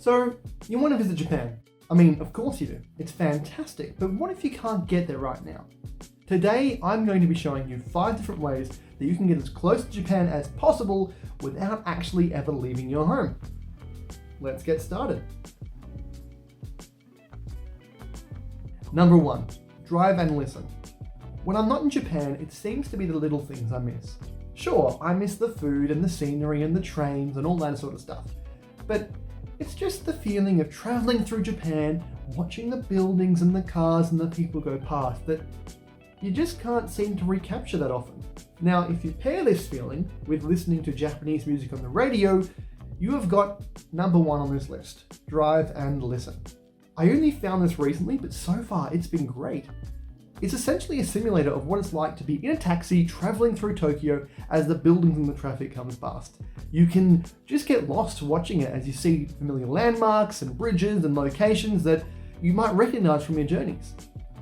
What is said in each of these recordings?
So, you want to visit Japan? I mean, of course you do. It's fantastic, but what if you can't get there right now? Today, I'm going to be showing you 5 different ways that you can get as close to Japan as possible without actually ever leaving your home. Let's get started. Number 1, drive and listen. When I'm not in Japan, it seems to be the little things I miss. Sure, I miss the food and the scenery and the trains and all that sort of stuff, but it's just the feeling of traveling through Japan, watching the buildings and the cars and the people go past that you just can't seem to recapture that often. Now, if you pair this feeling with listening to Japanese music on the radio, you have got number 1 on this list, drive and listen. I only found this recently, but so far it's been great. It's essentially a simulator of what it's like to be in a taxi traveling through Tokyo as the buildings and the traffic comes past. You can just get lost watching it as you see familiar landmarks and bridges and locations that you might recognize from your journeys.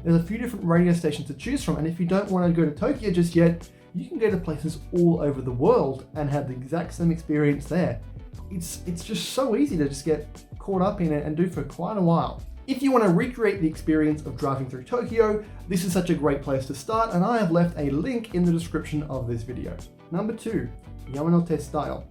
There's a few different radio stations to choose from, and if you don't want to go to Tokyo just yet, you can go to places all over the world and have the exact same experience there. It's just so easy to just get caught up in it and do for quite a while. If you want to recreate the experience of driving through Tokyo, this is such a great place to start, and I have left a link in the description of this video. Number 2, Yamanote Style.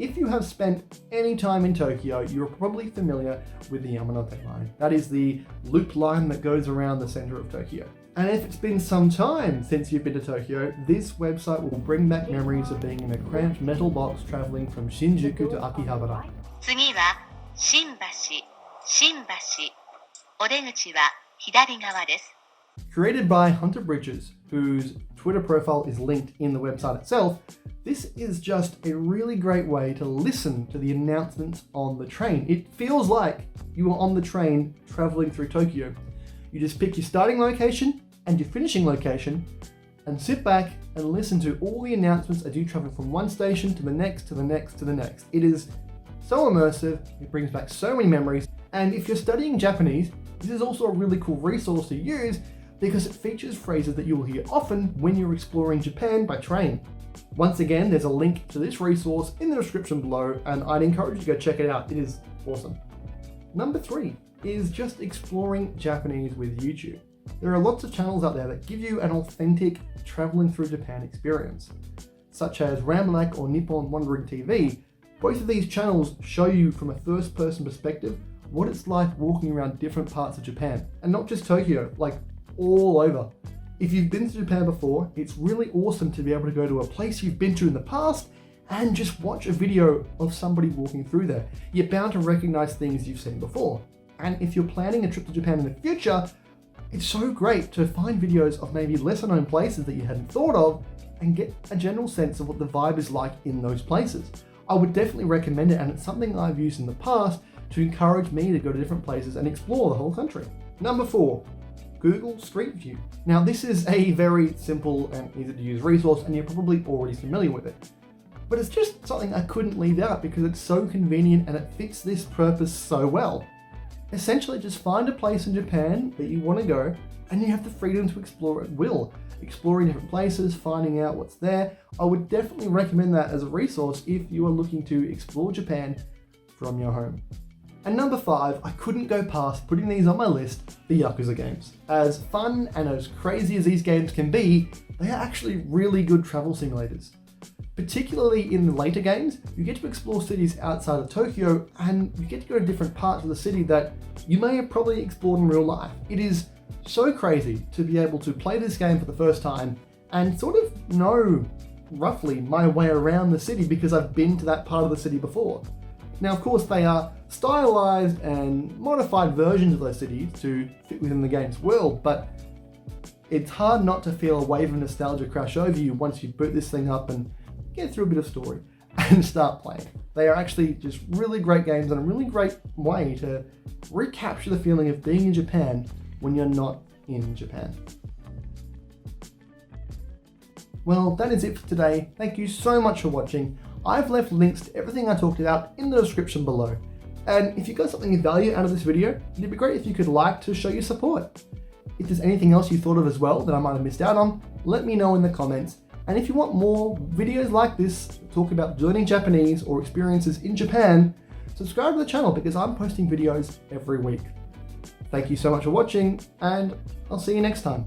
If you have spent any time in Tokyo, you're probably familiar with the Yamanote line. That is the loop line that goes around the center of Tokyo. And if it's been some time since you've been to Tokyo, this website will bring back memories of being in a cramped metal box traveling from Shinjuku to Akihabara. 次は新橋、新橋。お出口は左側です。 Created by Hunter Bridges, whose Twitter profile is linked in the website itself, this is just a really great way to listen to the announcements on the train. It feels like you are on the train traveling through Tokyo. You just pick your starting location and your finishing location and sit back and listen to all the announcements as you travel from one station to the next, to the next, to the next. It is so immersive, it brings back so many memories, and if you're studying Japanese, this is also a really cool resource to use because it features phrases that you will hear often when you're exploring Japan by train. Once again, there's a link to this resource in the description below, and I'd encourage you to go check it out. It is awesome. Number 3 is just exploring Japanese with YouTube. There are lots of channels out there that give you an authentic traveling through Japan experience, such as Rambalac or NipponWanderingTV. Both of these channels show you from a first-person perspective what it's like walking around different parts of Japan, and not just Tokyo, like all over. If you've been to Japan before, it's really awesome to be able to go to a place you've been to in the past and just watch a video of somebody walking through there. You're bound to recognize things you've seen before. And if you're planning a trip to Japan in the future, it's so great to find videos of maybe lesser known places that you hadn't thought of and get a general sense of what the vibe is like in those places. I would definitely recommend it, and it's something I've used in the past to encourage me to go to different places and explore the whole country. Number 4, Google Street View. Now, this is a very simple and easy to use resource, and you're probably already familiar with it. But it's just something I couldn't leave out because it's so convenient and it fits this purpose so well. Essentially, just find a place in Japan that you want to go, and you have the freedom to explore at will. Exploring different places, finding out what's there. I would definitely recommend that as a resource if you are looking to explore Japan from your home. And number 5, I couldn't go past putting these on my list, the Yakuza games. As fun and as crazy as these games can be, they are actually really good travel simulators. Particularly in the later games, you get to explore cities outside of Tokyo, and you get to go to different parts of the city that you may have probably explored in real life. It is so crazy to be able to play this game for the first time and sort of know roughly my way around the city because I've been to that part of the city before. Now, of course, they are stylized and modified versions of those cities to fit within the game's world, but it's hard not to feel a wave of nostalgia crash over you once you boot this thing up and get through a bit of story and start playing. They are actually just really great games and a really great way to recapture the feeling of being in Japan when you're not in Japan. Well, that is it for today. Thank you so much for watching. I've left links to everything I talked about in the description below. And if you got something of value out of this video, it'd be great if you could like to show your support. If there's anything else you thought of as well that I might have missed out on, let me know in the comments. And if you want more videos like this, talk about learning Japanese or experiences in Japan, subscribe to the channel because I'm posting videos every week. Thank you so much for watching, and I'll see you next time.